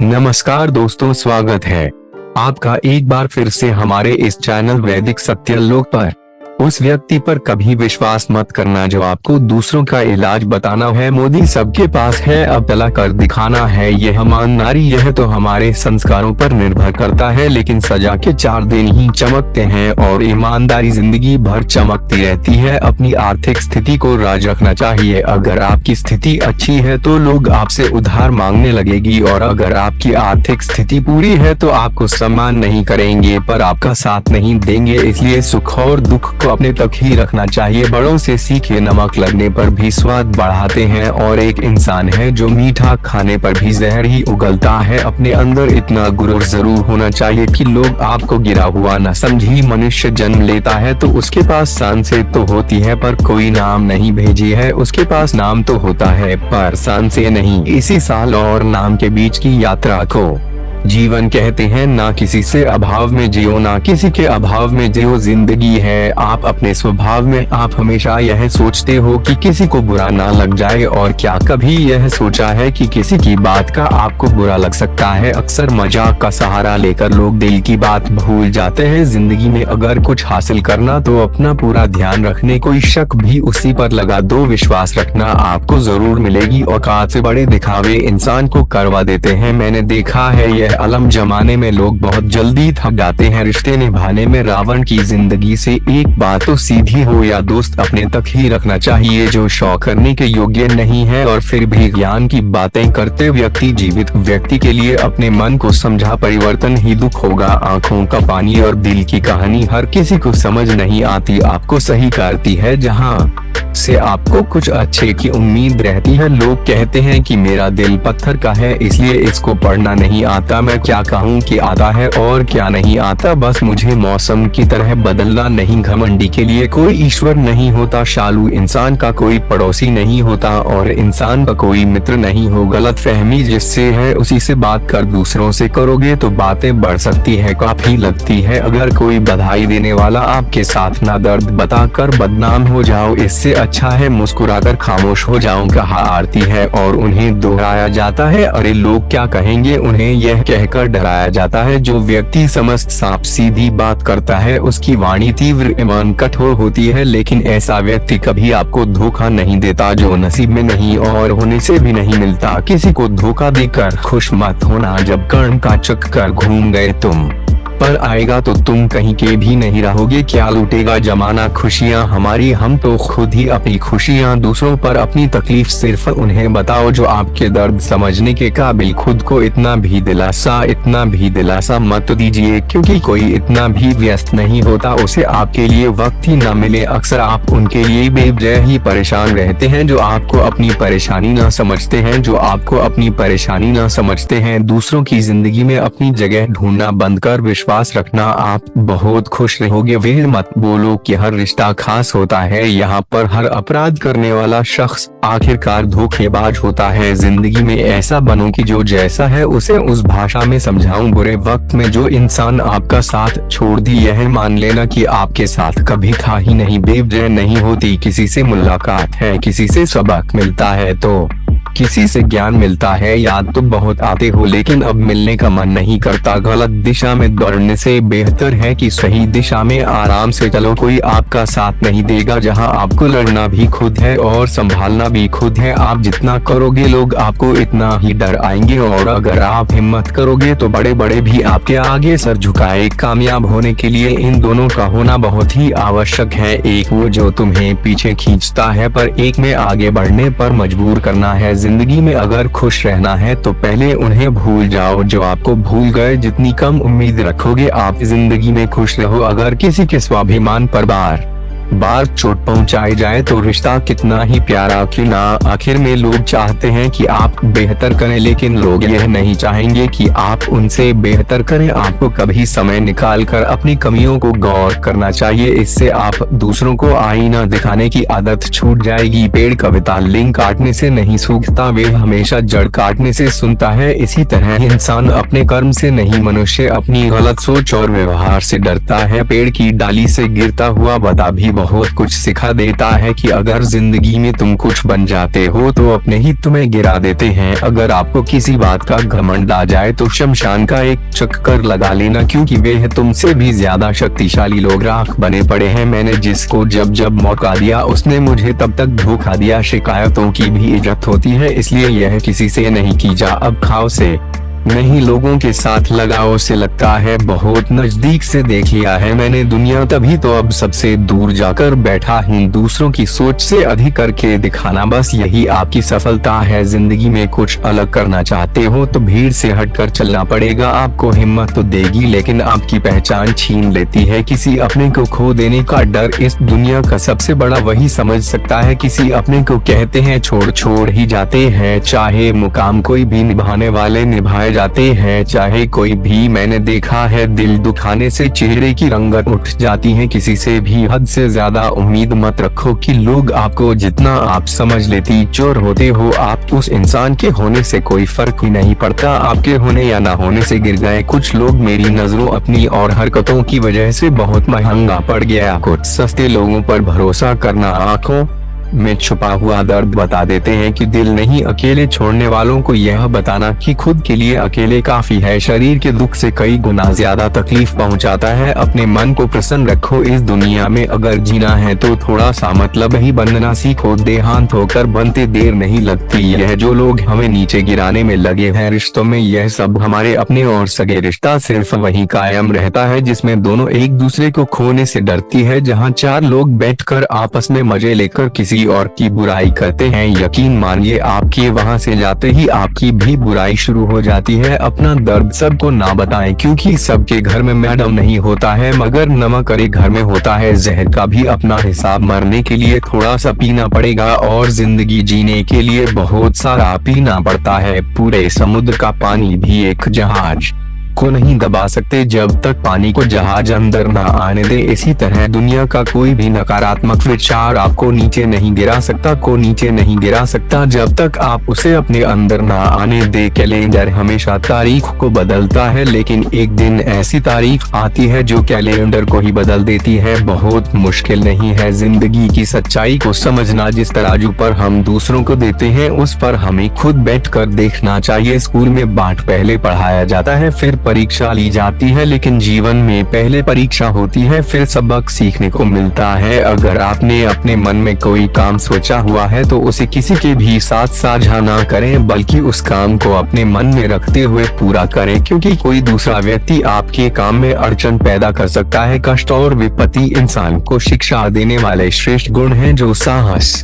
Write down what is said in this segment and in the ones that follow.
नमस्कार दोस्तों, स्वागत है आपका एक बार फिर से हमारे इस चैनल वैदिक सत्यलोक पर। उस व्यक्ति पर कभी विश्वास मत करना जो आपको दूसरों का इलाज बताना है। मोदी सबके पास है, अब चला कर दिखाना है। यह ईमानदारी यह तो हमारे संस्कारों पर निर्भर करता है, लेकिन सजा के 4 दिन ही चमकते हैं और ईमानदारी जिंदगी भर चमकती रहती है। अपनी आर्थिक स्थिति को राज रखना चाहिए। अगर आपकी स्थिति अच्छी है तो लोग आपसे उधार मांगने लगेगी, और अगर आपकी आर्थिक स्थिति पूरी है तो आपको सम्मान नहीं करेंगे पर आपका साथ नहीं देंगे। इसलिए सुख और दुख को अपने तक ही रखना चाहिए। बड़ों से सीखे, नमक लगने पर भी स्वाद बढ़ाते हैं, और एक इंसान है जो मीठा खाने पर भी जहर ही उगलता है। अपने अंदर इतना गुरूर जरूर होना चाहिए कि लोग आपको गिरा हुआ न समझी। मनुष्य जन्म लेता है तो उसके पास सांसें तो होती है पर कोई नाम नहीं भेजी है। उसके पास नाम तो होता है पर सांसें नहीं। इसी साल और नाम के बीच की यात्रा को जीवन कहते हैं। ना किसी से अभाव में जियो, ना किसी के अभाव में जियो। जिंदगी है आप अपने स्वभाव में। आप हमेशा यह सोचते हो कि किसी को बुरा ना लग जाए, और क्या कभी यह सोचा है कि किसी की बात का आपको बुरा लग सकता है। अक्सर मजाक का सहारा लेकर लोग दिल की बात भूल जाते हैं। जिंदगी में अगर कुछ हासिल करना तो अपना पूरा ध्यान रखने, कोई शक भी उसी पर लगा दो। विश्वास रखना आपको जरूर मिलेगी। औकात से बड़े दिखावे इंसान को करवा देते हैं। मैंने देखा है यह अलम जमाने में लोग बहुत जल्दी थक जाते हैं रिश्ते निभाने में। रावण की जिंदगी से एक बात तो सीधी हो, या दोस्त अपने तक ही रखना चाहिए जो शौक करने के योग्य नहीं है और फिर भी ज्ञान की बातें करते व्यक्ति। जीवित व्यक्ति के लिए अपने मन को समझा परिवर्तन ही दुख होगा। आंखों का पानी और दिल की कहानी हर किसी को समझ नहीं आती, आपको सही करती है जहाँ से आपको कुछ अच्छे की उम्मीद रहती है। लोग कहते हैं कि मेरा दिल पत्थर का है इसलिए इसको पढ़ना नहीं आता। मैं क्या कहूँ कि आता है और क्या नहीं आता, बस मुझे मौसम की तरह बदलना नहीं। घमंडी के लिए कोई ईश्वर नहीं होता। शालू इंसान का कोई पड़ोसी नहीं होता, और इंसान का कोई मित्र नहीं हो। गलत फहमी जिससे है उसी से बात कर दूसरों से करोगे तो बातें बढ़ सकती है, काफी लगती है। अगर कोई बधाई देने वाला आपके साथ ना दर्द बताकर बदनाम हो जाओ, इससे अच्छा है मुस्कुराकर खामोश हो जाओ। कहा आरती है और उन्हें दोहराया जाता है, अरे लोग क्या कहेंगे, उन्हें यह कहकर डराया जाता है। जो व्यक्ति समस्त साफ सीधी बात करता है उसकी वाणी तीव्र एवं कठोर होती है, लेकिन ऐसा व्यक्ति कभी आपको धोखा नहीं देता जो नसीब में नहीं और होने से भी नहीं मिलता। किसी को धोखा देकर खुश मत होना, जब कर्ण का चक्कर घूम गए तुम पर आएगा तो तुम कहीं के भी नहीं रहोगे। क्या लूटेगा जमाना खुशियां हमारी, हम तो खुद ही अपनी खुशियां दूसरों पर अपनी तकलीफ सिर्फ उन्हें बताओ जो आपके दर्द समझने के काबिल। खुद को इतना भी दिलासा मत दीजिए, क्योंकि कोई इतना भी व्यस्त नहीं होता उसे आपके लिए वक्त ही न मिले। अक्सर आप उनके लिए बेवजह ही परेशान रहते हैं जो आपको अपनी परेशानी न समझते हैं। दूसरों की जिंदगी में अपनी जगह ढूंढना बंद कर विश्वास रखना, आप बहुत खुश रहोगे। वे मत बोलो कि हर रिश्ता खास होता है। यहाँ पर हर अपराध करने वाला शख्स आखिरकार धोखेबाज होता है। जिंदगी में ऐसा बनो कि जो जैसा है उसे उस भाषा में समझाऊं। बुरे वक्त में जो इंसान आपका साथ छोड़ दी, यह मान लेना कि आपके साथ कभी था ही नहीं। बेवजह नहीं होती। किसी से मुलाकात है, किसी से सबक मिलता है तो किसी से ज्ञान मिलता है। याद तो बहुत आते हो लेकिन अब मिलने का मन नहीं करता। गलत दिशा में दौड़ने से बेहतर है कि सही दिशा में आराम से चलो। कोई आपका साथ नहीं देगा जहां आपको लड़ना भी खुद है और संभालना भी खुद है। आप जितना करोगे लोग आपको इतना ही डर आएंगे, और अगर आप हिम्मत करोगे तो बड़े बड़े भी आपके आगे सर झुकाए। कामयाब होने के लिए इन दोनों का होना बहुत ही आवश्यक है। एक वो जो तुम्हें पीछे खींचता है पर एक में आगे बढ़ने पर मजबूर करना है। जिंदगी में अगर खुश रहना है तो पहले उन्हें भूल जाओ जो आपको भूल गए। जितनी कम उम्मीद रखोगे आप जिंदगी में खुश रहो। अगर किसी के स्वाभिमान पर बार चोट पहुंचाई जाए तो रिश्ता कितना ही प्यारा क्यों ना। आखिर में लोग चाहते हैं कि आप बेहतर करें, लेकिन लोग यह नहीं चाहेंगे कि आप उनसे बेहतर करें। आपको कभी समय निकाल कर अपनी कमियों को गौर करना चाहिए, इससे आप दूसरों को आईना दिखाने की आदत छूट जाएगी। पेड़ कविता लिंग काटने से नहीं सूखता, वे हमेशा जड़ काटने से सुनता है। इसी तरह इंसान अपने कर्म से नहीं, मनुष्य अपनी गलत सोच और व्यवहार से डरता है। पेड़ की डाली से गिरता हुआ बता भी बहुत कुछ सिखा देता है कि अगर जिंदगी में तुम कुछ बन जाते हो तो अपने ही तुम्हें गिरा देते हैं। अगर आपको किसी बात का घमंड आ जाए तो शमशान का एक चक्कर लगा लेना, क्योंकि वे तुमसे भी ज्यादा शक्तिशाली लोग राख बने पड़े हैं। मैंने जिसको जब जब मौका दिया उसने मुझे तब तक धोखा दिया। शिकायतों की भी इज्जत होती है, इसलिए यह किसी से नहीं की जा। अब खाओ से नहीं, लोगों के साथ लगाओ से लगता है बहुत नजदीक से देख लिया है मैंने दुनिया, तभी तो अब सबसे दूर जाकर बैठा हूँ। दूसरों की सोच से अधिक करके दिखाना, बस यही आपकी सफलता है। जिंदगी में कुछ अलग करना चाहते हो तो भीड़ से हटकर चलना पड़ेगा। आपको हिम्मत तो देगी लेकिन आपकी पहचान छीन लेती है। किसी अपने को खो देने का डर इस दुनिया का सबसे बड़ा वही समझ सकता है। किसी अपने को कहते हैं छोड़ ही जाते हैं। चाहे मुकाम कोई भी निभाने वाले निभाए जाते हैं, चाहे कोई भी। मैंने देखा है दिल दुखाने से चेहरे की रंगत उठ जाती है। किसी से भी हद से ज्यादा उम्मीद मत रखो कि लोग आपको जितना आप समझ लेती चोर होते हो। आप उस इंसान के होने से कोई फर्क ही नहीं पड़ता, आपके होने या ना होने से गिर गए। कुछ लोग मेरी नजरों अपनी और हरकतों की वजह से बहुत महंगा पड़ गया। कुछ सस्ते लोगों पर भरोसा करना आंखों में छुपा हुआ दर्द बता देते हैं कि दिल नहीं। अकेले छोड़ने वालों को यह बताना कि खुद के लिए अकेले काफी है, शरीर के दुख से कई गुना ज्यादा तकलीफ पहुंचाता है। अपने मन को प्रसन्न रखो। इस दुनिया में अगर जीना है तो थोड़ा सा मतलब ही बनना सीखो। देहांत होकर बनते देर नहीं लगती। यह जो लोग हमें नीचे गिराने में लगे हैं रिश्तों में, यह सब हमारे अपने और सगे। रिश्ता सिर्फ वही कायम रहता है जिसमें दोनों एक दूसरे को खोने से डरती है। जहाँ चार लोग बैठकर आपस में मजे लेकर किसी और की बुराई करते हैं, यकीन मानिए आपके वहां से जाते ही आपकी भी बुराई शुरू हो जाती है। अपना दर्द सबको ना बताएं, क्योंकि सबके घर में मैडम नहीं होता है, मगर नमक अरे घर में होता है। जहर का भी अपना हिसाब, मरने के लिए थोड़ा सा पीना पड़ेगा और जिंदगी जीने के लिए बहुत सारा पीना पड़ता है। पूरे समुद्र का पानी भी एक जहाज को नहीं दबा सकते जब तक पानी को जहाज अंदर ना आने दे। इसी तरह दुनिया का कोई भी नकारात्मक विचार आपको नीचे नहीं गिरा सकता जब तक आप उसे अपने अंदर ना आने दे। कैलेंडर हमेशा तारीख को बदलता है, लेकिन एक दिन ऐसी तारीख आती है जो कैलेंडर को ही बदल देती है। बहुत मुश्किल नहीं है जिंदगी की सच्चाई को समझना। जिस तराजू पर हम दूसरों को देते हैं उस पर हमें खुद बैठकर देखना चाहिए। स्कूल में पाठ पहले पढ़ाया जाता है, फिर परीक्षा ली जाती है, लेकिन जीवन में पहले परीक्षा होती है, फिर सबक सीखने को मिलता है। अगर आपने अपने मन में कोई काम सोचा हुआ है तो उसे किसी के भी साथ साझा ना करें, बल्कि उस काम को अपने मन में रखते हुए पूरा करें, क्योंकि कोई दूसरा व्यक्ति आपके काम में अड़चन पैदा कर सकता है। कष्ट और विपत्ति इंसान को शिक्षा देने वाले श्रेष्ठ गुण हैं जो साहस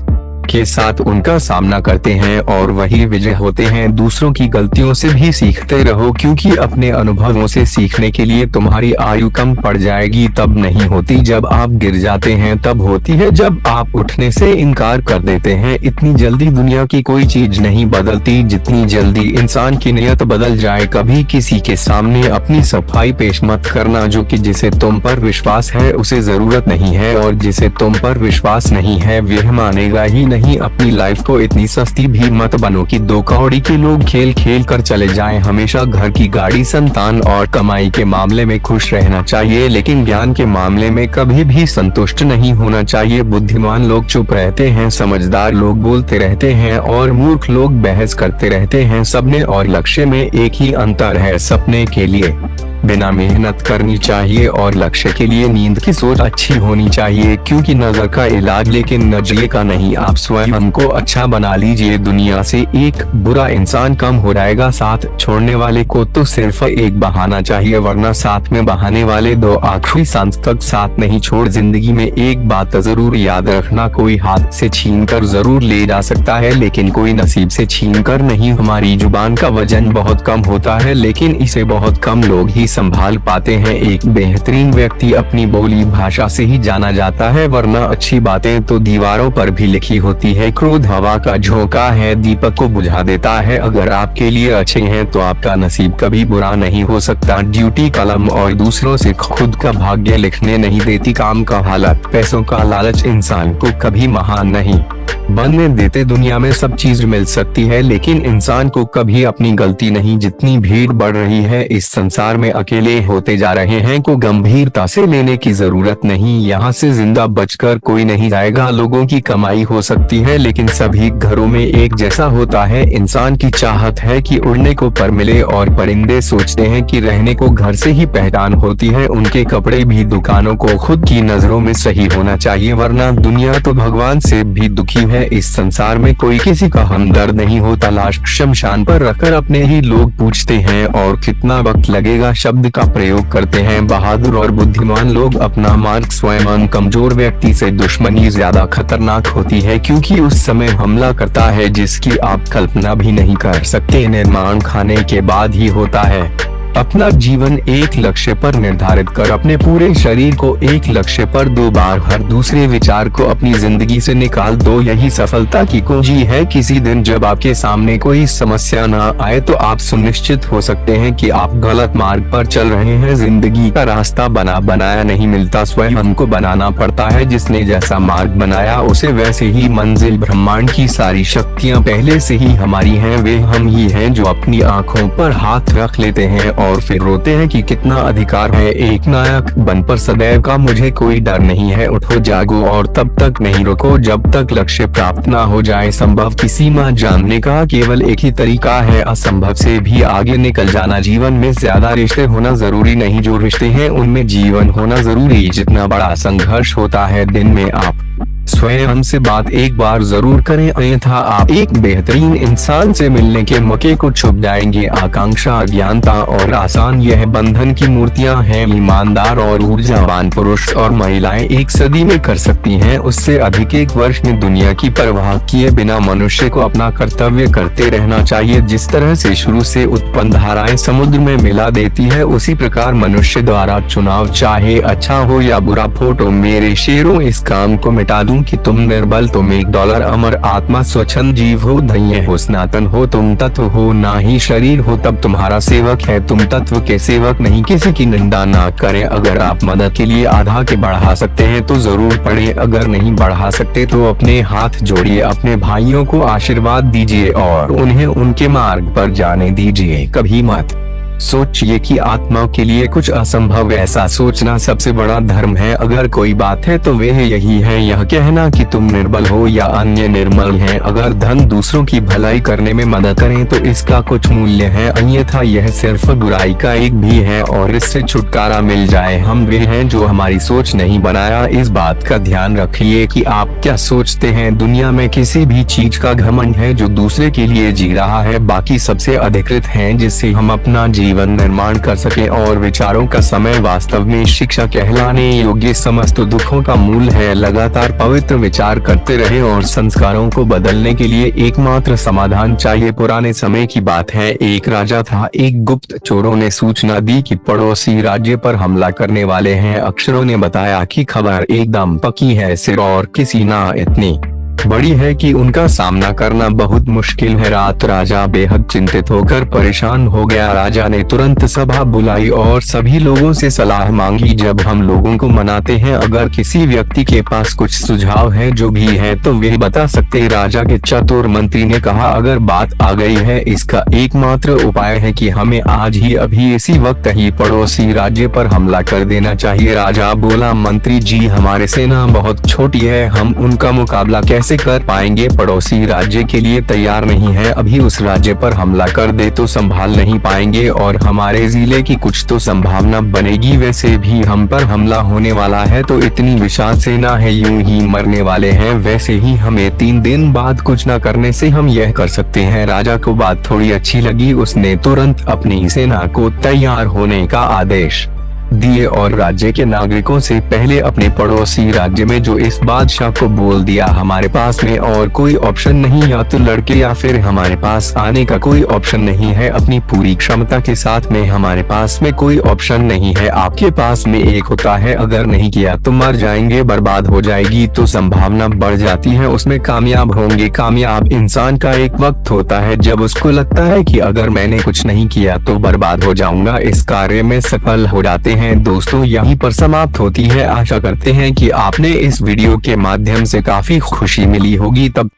के साथ उनका सामना करते हैं और वही विजय होते हैं। दूसरों की गलतियों से भी सीखते रहो, क्योंकि अपने अनुभवों से सीखने के लिए तुम्हारी आयु कम पड़ जाएगी तब नहीं होती जब आप गिर जाते हैं, तब होती है जब आप उठने से इनकार कर देते हैं। इतनी जल्दी दुनिया की कोई चीज नहीं बदलती जितनी जल्दी इंसान की नियत बदल जाए। कभी किसी के सामने अपनी सफाई पेश मत करना। जो कि जिसे तुम पर विश्वास है उसे जरूरत नहीं है, और जिसे तुम पर विश्वास नहीं है वह मानेगा ही नहीं। अपनी लाइफ को इतनी सस्ती भी मत बनो कि दो कौड़ी के लोग खेल खेल कर चले जाएं। हमेशा घर की गाड़ी, संतान और कमाई के मामले में खुश रहना चाहिए, लेकिन ज्ञान के मामले में कभी भी संतुष्ट नहीं होना चाहिए। बुद्धिमान लोग चुप रहते हैं, समझदार लोग बोलते रहते हैं और मूर्ख लोग बहस करते रहते हैं। सपने और लक्ष्य में एक ही अंतर है, सपने के लिए बिना मेहनत करनी चाहिए और लक्ष्य के लिए नींद की सोच अच्छी होनी चाहिए, क्योंकि नजर का इलाज लेकिन नजरिए का नहीं। आप स्वयं को अच्छा बना लीजिए, दुनिया से एक बुरा इंसान कम हो जाएगा। साथ छोड़ने वाले को तो सिर्फ एक बहाना चाहिए, वरना साथ में बहाने वाले दो आखिरी सांस तक साथ नहीं छोड़। जिंदगी में एक बात जरूर याद रखना, कोई हाथ से छीन कर जरूर ले जा सकता है लेकिन कोई नसीब से छीन कर नहीं। हमारी जुबान का वजन बहुत कम होता है, लेकिन इसे बहुत कम लोग ही संभाल पाते हैं। एक बेहतरीन व्यक्ति अपनी बोली भाषा से ही जाना जाता है, वरना अच्छी बातें तो दीवारों पर भी लिखी होती है। क्रोध हवा का झोंका है, दीपक को बुझा देता है। अगर आपके लिए अच्छे हैं तो आपका नसीब कभी बुरा नहीं हो सकता। ड्यूटी कलम और दूसरों से खुद का भाग्य लिखने नहीं देती। काम का हालत, पैसों का लालच इंसान को कभी महान नहीं बनने देते। दुनिया में सब चीज मिल सकती है, लेकिन इंसान को कभी अपनी गलती नहीं। जितनी भीड़ बढ़ रही है इस संसार में, अकेले होते जा रहे हैं, को गंभीरता से लेने की जरूरत नहीं। यहाँ से जिंदा बचकर कोई नहीं जाएगा। लोगों की कमाई हो सकती है, लेकिन सभी घरों में एक जैसा होता है। इंसान की चाहत है कि उड़ने को पर मिले, और परिंदे सोचते हैं कि रहने को घर से ही पहचान होती है। उनके कपड़े भी दुकानों को खुद की नजरों में सही होना चाहिए, वरना दुनिया तो भगवान से भी दुखी है। इस संसार में कोई किसी का हमदर्द नहीं होता। लाश शमशान पर रखकर अपने ही लोग पूछते हैं और कितना वक्त लगेगा शब्द का प्रयोग करते हैं। बहादुर और बुद्धिमान लोग अपना मार्ग स्वयं, कमजोर व्यक्ति से दुश्मनी ज्यादा खतरनाक होती है, क्योंकि उस समय हमला करता है जिसकी आप कल्पना भी नहीं कर सकते। निर्माण खाने के बाद ही होता है। अपना जीवन एक लक्ष्य पर निर्धारित कर अपने पूरे शरीर को एक लक्ष्य पर 2 बार हर दूसरे विचार को अपनी जिंदगी से निकाल दो। यही सफलता की कुंजी है। किसी दिन जब आपके सामने कोई समस्या न आए तो आप सुनिश्चित हो सकते हैं कि आप गलत मार्ग पर चल रहे हैं। जिंदगी का रास्ता बनाया नहीं मिलता, स्वयं हमको बनाना पड़ता है। जिसने जैसा मार्ग बनाया उसे वैसे ही मंजिल। ब्रह्मांड की सारी शक्तियाँ पहले से ही हमारी हैं। वे हम ही हैं जो अपनी आँखों पर हाथ रख लेते हैं और फिर रोते हैं कि कितना अधिकार है। एक नायक बन पर सदैव का मुझे कोई डर नहीं है। उठो जागो और तब तक नहीं रुको जब तक लक्ष्य प्राप्त ना हो जाए। संभव की सीमा जानने का केवल एक ही तरीका है, असंभव से भी आगे निकल जाना। जीवन में ज्यादा रिश्ते होना जरूरी नहीं, जो रिश्ते हैं उनमें जीवन होना जरूरी। जितना बड़ा संघर्ष होता है दिन में आप स्वयं से बात एक बार जरूर करें, अन्यथा आप एक बेहतरीन इंसान से मिलने के मौके को छुप जाएंगे। आकांक्षा, अज्ञानता और आसान यह बंधन की मूर्तियां हैं। ईमानदार और ऊर्जावान पुरुष और महिलाएं 1 सदी में कर सकती हैं, उससे अधिक 1 वर्ष में। दुनिया की परवाह किए बिना मनुष्य को अपना कर्तव्य करते रहना चाहिए। जिस तरह से शुरू से उत्पन्न धाराएं समुद्र में मिला देती है, उसी प्रकार मनुष्य द्वारा चुनाव चाहे अच्छा हो या बुरा। फोटो मेरे शेरों, इस काम को मिटा दूं कि तुम निर्बल, तुम $1 अमर आत्मा स्वच्छंद जीव हो, धन्य हो, सनातन हो, तुम तत्व हो, ना ही शरीर हो, तब तुम्हारा सेवक है। तुम तत्व के सेवक नहीं। किसी की निंदा ना करें। अगर आप मदद के लिए आधा के बढ़ा सकते हैं तो जरूर पढ़ें, अगर नहीं बढ़ा सकते तो अपने हाथ जोड़िए, अपने भाइयों को आशीर्वाद दीजिए और उन्हें उनके मार्ग पर जाने दीजिए। कभी मत सोचिए कि आत्मा के लिए कुछ असंभव। ऐसा सोचना सबसे बड़ा धर्म है। अगर कोई बात है तो वह यही है, यह कहना कि तुम निर्बल हो या अन्य निर्मल हैं। अगर धन दूसरों की भलाई करने में मदद करें तो इसका कुछ मूल्य है, अन्यथा यह सिर्फ बुराई का एक भी है और इससे छुटकारा मिल जाए। हम वे हैं जो हमारी सोच नहीं बनाया। इस बात का ध्यान रखिए कि आप क्या सोचते हैं। दुनिया में किसी भी चीज का घमंड है जो दूसरे के लिए जी रहा है, बाकी सबसे अधिकृत है जिससे हम अपना जीवन निर्माण कर सके। और विचारों का समय वास्तव में शिक्षा कहलाने योग्य समस्त दुखों का मूल है। लगातार पवित्र विचार करते रहे और संस्कारों को बदलने के लिए एकमात्र समाधान चाहिए। पुराने समय की बात है, एक राजा था। एक गुप्त चोरों ने सूचना दी कि पड़ोसी राज्य पर हमला करने वाले हैं। अक्षरों ने बताया कि खबर एकदम पक्की है, सिर और किसी ना इतनी बड़ी है कि उनका सामना करना बहुत मुश्किल है। रात राजा बेहद चिंतित होकर परेशान हो गया। राजा ने तुरंत सभा बुलाई और सभी लोगों से सलाह मांगी। जब हम लोगों को मनाते हैं, अगर किसी व्यक्ति के पास कुछ सुझाव है जो भी है तो वे बता सकते। राजा के चतुर मंत्री ने कहा, अगर बात आ गई है इसका एकमात्र उपाय है कि हमें आज ही अभी इसी वक्त ही पड़ोसी राज्य पर हमला कर देना चाहिए। राजा बोला, मंत्री जी हमारी सेना बहुत छोटी है, हम उनका मुकाबला कैसे कर पाएंगे। पड़ोसी राज्य के लिए तैयार नहीं है। अभी उस राज्य पर हमला कर दे तो संभाल नहीं पाएंगे और हमारे जिले की कुछ तो संभावना बनेगी। वैसे भी हम पर हमला होने वाला है तो इतनी विशाल सेना है, यूं ही मरने वाले हैं। वैसे ही हमें 3 दिन बाद कुछ न करने से हम यह कर सकते हैं। राजा को बात थोड़ी अच्छी लगी। उसने तुरंत अपनी सेना को तैयार होने का आदेश दिए और राज्य के नागरिकों से पहले अपने पड़ोसी राज्य में जो इस बादशाह को बोल दिया, हमारे पास में और कोई ऑप्शन नहीं, या तो लड़के या फिर हमारे पास आने का कोई ऑप्शन नहीं है। अपनी पूरी क्षमता के साथ में हमारे पास में कोई ऑप्शन नहीं है। आपके पास में एक होता है, अगर नहीं किया तो मर जाएंगे, बर्बाद हो जाएगी, तो संभावना बढ़ जाती है, उसमें कामयाब होंगे। कामयाब इंसान का एक वक्त होता है जब उसको लगता है कि अगर मैंने कुछ नहीं किया तो बर्बाद हो जाऊंगा। इस कार्य में सफल हो जाते हैं। हैं दोस्तों, यहीं पर समाप्त होती है। आशा करते हैं कि आपने इस वीडियो के माध्यम से काफी खुशी मिली होगी। तब